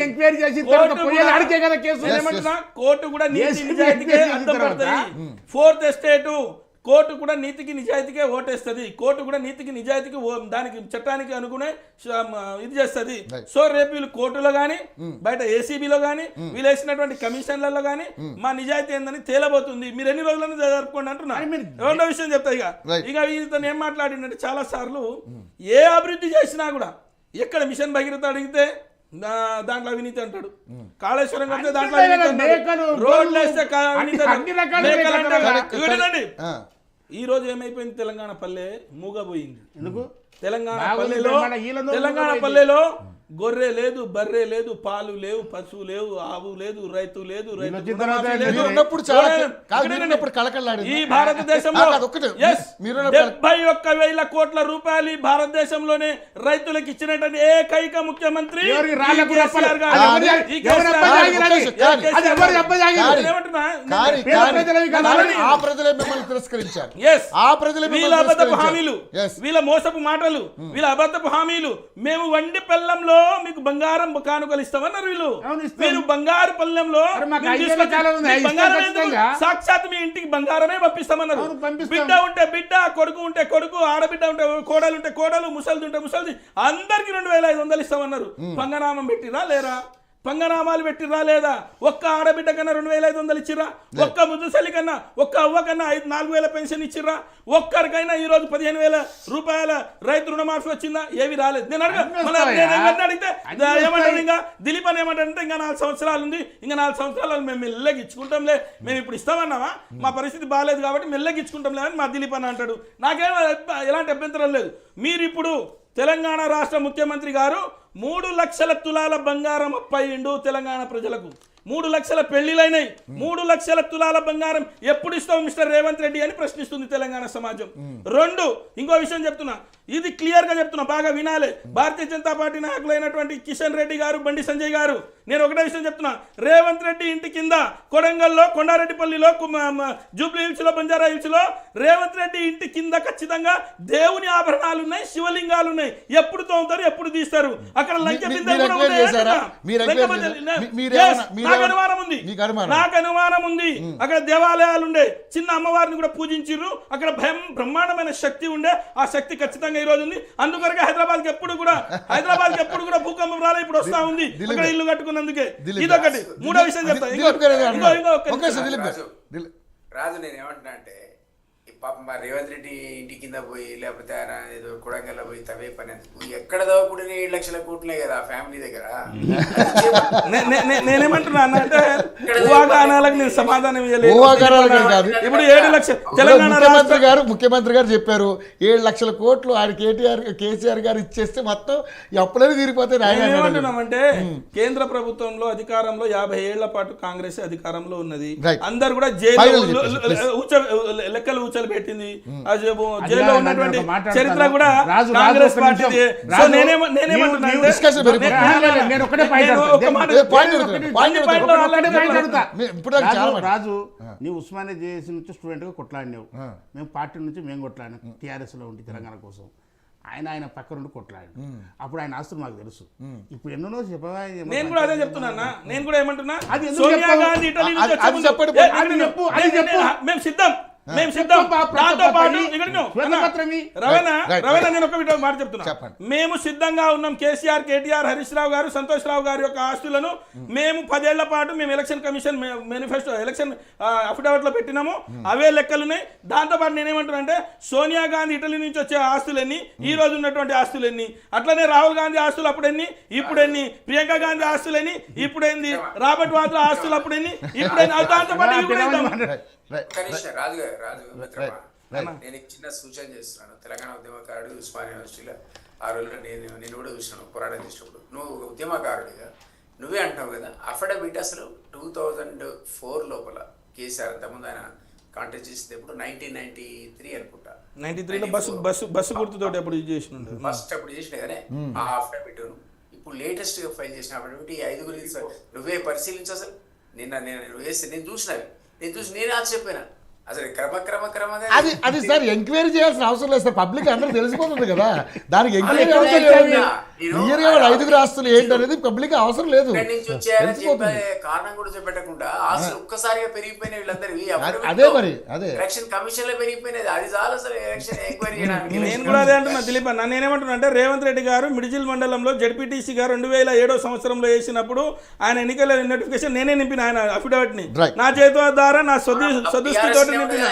Enquiry చేసి court కూడా నీతి నిజాయితీకే అర్థం పడుతుంది. ఫోర్త్ ఎస్టేట్ కోర్టు కూడా నీతికి నిజాయితీకే ఓటేస్తుంది. కోర్టు కూడా నీతికి నిజాయితీకి దానికి చట్టానికి అనుకునే ఇది చేస్తుంది. సో రేపు వీళ్ళు కోర్టులో కానీ బయట ఏసీబీలో కానీ వీళ్ళు వేసినటువంటి కమిషన్లలో కానీ మా నిజాయితీ ఏందని తేలబోతుంది. మీరు ఎన్ని రోజులను జరుపుకోండి అంటున్నారు. రెండో విషయం చెప్తా. ఇక వీళ్ళతో ఏం మాట్లాడిందంటే చాలా సార్లు ఏ అభివృద్ధి చేసినా కూడా ఎక్కడ మిషన్ భగీరథ అడిగితే దాంట్లో అవినీతి అంటాడు, కాళేశ్వరం కడితే దాంట్లో రోడ్లు వేస్తే అవినీతి. ఈ రోజు ఏమైపోయింది, తెలంగాణ పల్లె మూగపోయింది. ఎందుకు? తెలంగాణ పల్లెలో గొర్రె లేదు, బర్రె లేదు, పాలు లేవు, పశువు లేవు, ఆవు లేదు, రైతు లేదు. ఈ భారతదేశంలో 71,000 కోట్ల రూపాయలు భారతదేశంలోనే రైతులకు ఇచ్చినటువంటి ఏకైక ముఖ్యమంత్రి హామీలు, వీళ్ళ మోసపు మాటలు, వీళ్ళ అబద్ధపు హామీలు. మేము వండి పల్లెంలో మీకు బంగారం కానుకలు ఇస్తామన్నారు వీళ్ళు. మీరు బంగారు పల్లెంలో సాక్షాత్ మీ ఇంటికి బంగారమే పంపిస్తామన్నారు. బిడ్డ ఉంటే బిడ్డ, కొడుకు ఉంటే కొడుకు, ఆడబిడ్డ ఉంటే కోడలు ఉంటే కోడలు, ముసలిది ఉంటే ముసలిది, అందరికి 2,500 ఇస్తామన్నారు. పంగనామం పెట్టిరా లేరా? పంగనామాలు పెట్టిరా లేదా? ఒక్క ఆడబిడ్డ కన్నా 2,500 ఇచ్చిర్రా? ఒక్క ముదుసలి కన్నా, ఒక్క అవ్వ కన్నా 4,000 పెన్షన్ ఇచ్చిర్రా? ఒక్కరికైనా ఈ రోజు 15,000 రూపాయల రైతు రుణమాఫీ వచ్చిందా? ఏవి రాలేదు. నేను అడిగితే ఏమంటారు, ఇంకా దిలీప్ అని ఏమంటారంటే ఇంకా 4 సంవత్సరాలు ఉంది, ఇంకా 4 సంవత్సరాలు మేము మెల్లగా ఇచ్చుకుంటాంలే, మేము ఇప్పుడు ఇస్తామన్నావా, మా పరిస్థితి బాగాలేదు కాబట్టి మెల్లగా ఇచ్చుకుంటాంలే అని మా దిలీప్ అని అంటాడు. నాకేం ఎలాంటి అభ్యంతరం లేదు. మీరు ఇప్పుడు తెలంగాణ రాష్ట్ర ముఖ్యమంత్రి గారు 3 లక్షల తులాల బంగారం అప్పయిండు తెలంగాణ ప్రజలకు. 3 లక్షల పెళ్లిలైనాయి. 3 లక్షల తులాల బంగారం ఎప్పుడు ఇస్తావు మిస్టర్ రేవంత్ రెడ్డి అని ప్రశ్నిస్తుంది తెలంగాణ సమాజం. 2, ఇంకో విషయం చెప్తున్నా, ఇది క్లియర్ గా చెప్తున్నా, బాగా వినాలి. భారతీయ జనతా పార్టీ నాయకులైనటువంటి కిషన్ రెడ్డి గారు, బండి సంజయ్ గారు, నేను ఒకటే విషయం చెప్తున్నా. రేవంత్ రెడ్డి ఇంటి కింద కొడంగల్లో, కొండారెడ్డిపల్లిలో, జూబ్లీ హిల్స్ లో, బంజారా హిల్స్ లో రేవంత్ రెడ్డి ఇంటి కింద ఖచ్చితంగా దేవుని ఆభరణాలు ఉన్నాయి, శివలింగాలు ఉన్నాయి. ఎప్పుడు తోముతారు, ఎప్పుడు తీస్తారు? అక్కడ లంచ బిందెలు కూడా ఉన్నాయి. నాకు అనుమానం ఉంది. అక్కడ దేవాలయాలు ఉండే, చిన్న అమ్మవారిని కూడా పూజించిర్రు. అక్కడ బ్రహ్మాండమైన శక్తి ఉండే, ఆ శక్తి ఖచ్చితంగా ఈ రోజు ఉంది. అందుకొరకే హైదరాబాద్ కి ఎప్పుడు కూడా భూకంపం రాలే, ఇప్పుడు వస్తా ఉంది అక్కడ ఇల్లు కట్టుకున్నందుకే. ఇదొకటి. మూడో విషయం చెప్తా. రాజు నేను ఏమంటున్నా అంటే, పాపం మా రేవంత్ రెడ్డి ఇంటి కింద పోయి లేకపోతే ఆయన ఏదో కొడంగల్లో పోయి తవే పని ఎక్కడ దోపుడు 7 లక్షల కోట్లే కదా ఫ్యామిలీ దగ్గర. నేనేమంటున్నా అంటే ఊహాగానాలకు నేను సమాధానం ఇవ్వలేదు. ఇప్పుడు 7 లక్షలు తెలంగాణ ముఖ్యమంత్రి గారు చెప్పారు 7 లక్షల కోట్లు ఆయన కేసీఆర్ గారు ఇచ్చేస్తే మొత్తం అప్పులనే తీరిపోతే. ఏమంటున్నామంటే కేంద్ర ప్రభుత్వంలో అధికారంలో 50 ఏళ్ల పాటు కాంగ్రెస్ అధికారంలో ఉన్నది. అందరు కూడా లెక్కలు ఊచలు పెట్టింది. జైల్లో ఉన్నటువంటి చరిత్ర కూడా కాంగ్రెస్ పార్టీ. రాజు, నీవు ఉస్మానియా జేఏసీ నుంచి స్టూడెంట్ గా కొట్లాడినావు, మేము పార్టీ నుంచి మేము కొట్లాడినాం టీఆర్ఎస్ లో ఉండి తెలంగాణ కోసం. ఆయన పక్క నుండి కొట్లాడు. అప్పుడు ఆయన ఆస్తులు మాకు తెలుసు. ఇప్పుడు ఎన్నో చెప్పవా? నేను కూడా అదే చెప్తున్నా. నేను కూడా ఏమంటున్నా, మేము సిద్ధం. మేము సిద్ధంగా ఉన్నాం. కేసీఆర్, కేటీఆర్, హరీష్ రావు గారు, సంతోష్ రావు గారి యొక్క ఆస్తులను మేము 10 ఏళ్ల పాటు మేము election commission manifesto election affidavit లో పెట్టినాము. అవే లెక్కలున్నాయి. దాంతో పాటు నేనేమంటున్నా అంటే సోనియా గాంధీ ఇటలీ నుంచి వచ్చే ఆస్తులన్నీ, ఈ రోజు ఉన్నటువంటి ఆస్తులన్నీ, అట్లనే రాహుల్ గాంధీ ఆస్తులు అప్పుడెన్ని, ఇప్పుడెన్ని, ప్రియాంక గాంధీ ఆస్తులని ఇప్పుడేంది, రాబర్ట్ వాద్రా ఆస్తులు అప్పుడెన్ని, ఇప్పుడెన్ని, దాంతో పాటు రాజు నేను చిన్న సూచన చేస్తున్నాను. తెలంగాణ ఉద్యమకారుడు ఉస్మానియా యూనివర్సిటీలో ఆ రోజుల్లో నేను కూడా చూసినాను పోరాటం చేసినప్పుడు. నువ్వు ఉద్యమకారుడిగా నువ్వే అంటావు కదా, అఫిడవిట్ అసలు 2004 లోపల కేసీఆర్ అంతకుముందు ఆయన కాంటెస్ట్ చేసేటప్పుడు 1993 అనుకుంటా, 93లో బస్సు గుర్తుతోటి అప్పుడు చేసిన ఫస్ట్ అప్పుడు చేసిన కానీ ఆ అఫిడవిట్ ఇప్పుడు లేటెస్ట్ గా ఫైల్ చేసిన అఫిడవిట్ ఈ 5 నువ్వే పరిశీలించు. అసలు నేను చూసినవి, నేను చూసి నేను ఆశ్చర్యపోయినా. అసలు క్రమంగా అది అది సార్ ఎంక్వైరీ చేయాల్సిన అవసరం లేదు సార్, పబ్లిక్ అందరూ తెలిసిపోతుంది కదా, దానికి ఎంక్వైరీ అదే అవసరం కదా లేదు. నేను క్లియర్గా వాళ్ళ 5 ఆస్తులు ఏంటి అనేది పబ్లిక్ అవసరం లేదు, ఎక్కడి నుంచి వచ్చాయని తెలిసిపోతుంది. చెప్పే కారణం కూడా చెప్పకుండా ఆస్తులు ఒక్కసారిగా పెరిగిపోయిన వీళ్ళందరివి అదే మరి అదే ఎలక్షన్ కమిషన్ లో పెరిగిపోయినది, అది చాలు అసలు ఎలక్షన్ ఎంక్వైరీ చేయడానికి. నేను కూడా అదే అంటున్నా దిలీప్ అన్న. నేనేమంటున్నా అంటే రేవంత్ రెడ్డి గారు మిడిజిల్ మండలంలో జడ్పీటీసీ గారు 2007 సంవత్సరంలో వేసినప్పుడు ఆయన ఎన్నికల నోటిఫికేషన్ నేనే నింపిన, ఆయన అఫిడవిట్ ని Right. నా చేతుల ద్వారా నా సొద్దుతో నింపిన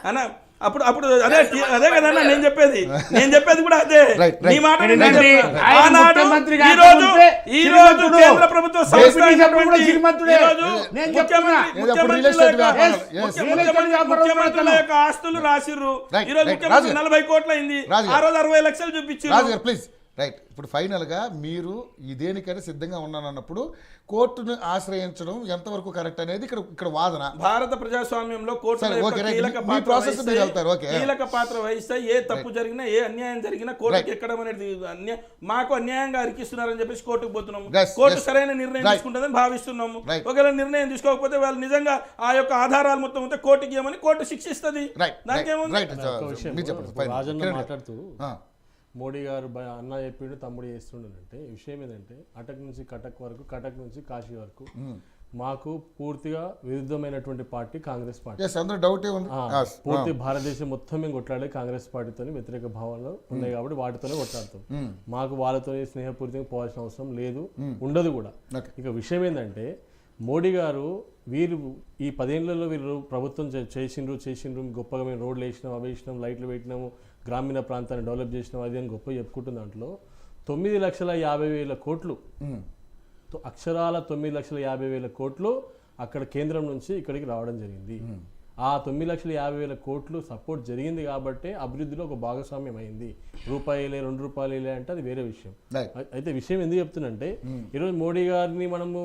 అన్న. అప్పుడు అదే కదన్నా నేను చెప్పేది కూడా అదే. Right, right. నీ మాట నేను ఏంటండి? చెప్తున్నా. ఆయన ఆనాడు ముఖ్యమంత్రిగా ఈ రోజు శ్రీమంతుడు. కేంద్ర ప్రభుత్వ సంస్థ జడ్పీటీసీ అయినటువంటి అప్పుడు శ్రీమంతుడే. ఈ రోజు నేను ముఖ్యమంత్రి- చెప్తున్నా. అప్పుడు real estate వ్యాపారం. Yes. ముఖ్యమంత్రుల యొక్క ఆస్తులు రాసిర్రు. Right, ఈ రోజు right. ముఖ్యమంత్రి రాజు. 40 కోట్లు అయింది, రాజు. ఆ రోజు 60 లక్షలు చూపించారు. రాజు గారు ప్లీజ్ రైట్. ఇప్పుడు ఫైనల్గా మీరు ఈ దేనికైనా సిద్ధంగా ఉన్నానన్నప్పుడు కోర్టును ఆశ్రయించడం ఎంతవరకు కరెక్ట్ అనేది ఇక్కడ వాదన. భారత ప్రజాస్వామ్యంలో కోర్టుల సరే, యొక్క ఓకే, రైట్. కీలక మీ పాత్ర ప్రాసెస్ వహిస్తాయి. మీరు వెళ్తారు, ఓకే. కీలక పాత్ర వహిస్తాయి. ఏ తప్పు జరిగినా, ఏ అన్యాయం జరిగినా కోర్టుకి ఎక్కడం అనేది మాకు అన్యాయంగా అరికిస్తున్నారని చెప్పేసి కోర్టుకు పోతున్నాము. Yes, court yes. సరైన నిర్ణయం Right. తీసుకుంటుందని భావిస్తున్నాము. Right. ఒకవేళ నిర్ణయం తీసుకోకపోతే వాళ్ళు నిజంగా ఆ యొక్క ఆధారాలు మొత్తం ఉంటే కోర్టుకి ఇవ్వమని కోర్టు శిక్షిస్తుంది. రైట్ దానికి ఏముంది? రైట్ మీరు చెప్పండి ఫైనల్. రాజన్న మాట్లాడుతూ ఆ. మోడీ గారు అన్న చెప్పిండు తమ్ముడు చేస్తుండనంటే విషయం ఏంటంటే అటక్ నుంచి కటక్ వరకు, కటక్ నుంచి కాశీ వరకు మాకు పూర్తిగా విరుద్ధమైనటువంటి పార్టీ కాంగ్రెస్ పార్టీ. Yes, అందరూ డౌటే ఉంది. పూర్తి భారతదేశం మొత్తం మేము కొట్లాడే కాంగ్రెస్ పార్టీతో వ్యతిరేక భావాలు ఉన్నాయి కాబట్టి వాటితోనే కొట్లాడతాం. మాకు వాళ్ళతో స్నేహపూరితంగా పోవాల్సిన అవసరం లేదు, ఉండదు కూడా. Okay. ఇక విషయం ఏంటంటే మోడీ గారు వీరు ఈ 10 ఏళ్లలో వీరు ప్రభుత్వం చేసిండ్రు గొప్పగా మేము రోడ్లు వేసినాం, అవి వేసినాం, లైట్లు పెట్టినాము, గ్రామీణ ప్రాంతాన్ని డెవలప్ చేసినాం, అది అని గొప్ప చెప్పుకుంటున్న దాంట్లో 9,50,000 కోట్లు, అక్షరాల 9,50,000 కోట్లు అక్కడ కేంద్రం నుంచి ఇక్కడికి రావడం జరిగింది. ఆ 9,50,000 కోట్లు సపోర్ట్ జరిగింది కాబట్టి అభివృద్ధిలో ఒక భాగస్వామ్యం అయింది. రూపాయలే 2 రూపాయలే అంటే అది వేరే విషయం. అయితే విషయం ఎందుకు చెప్తున్నంటే ఈరోజు మోడీ గారిని మనము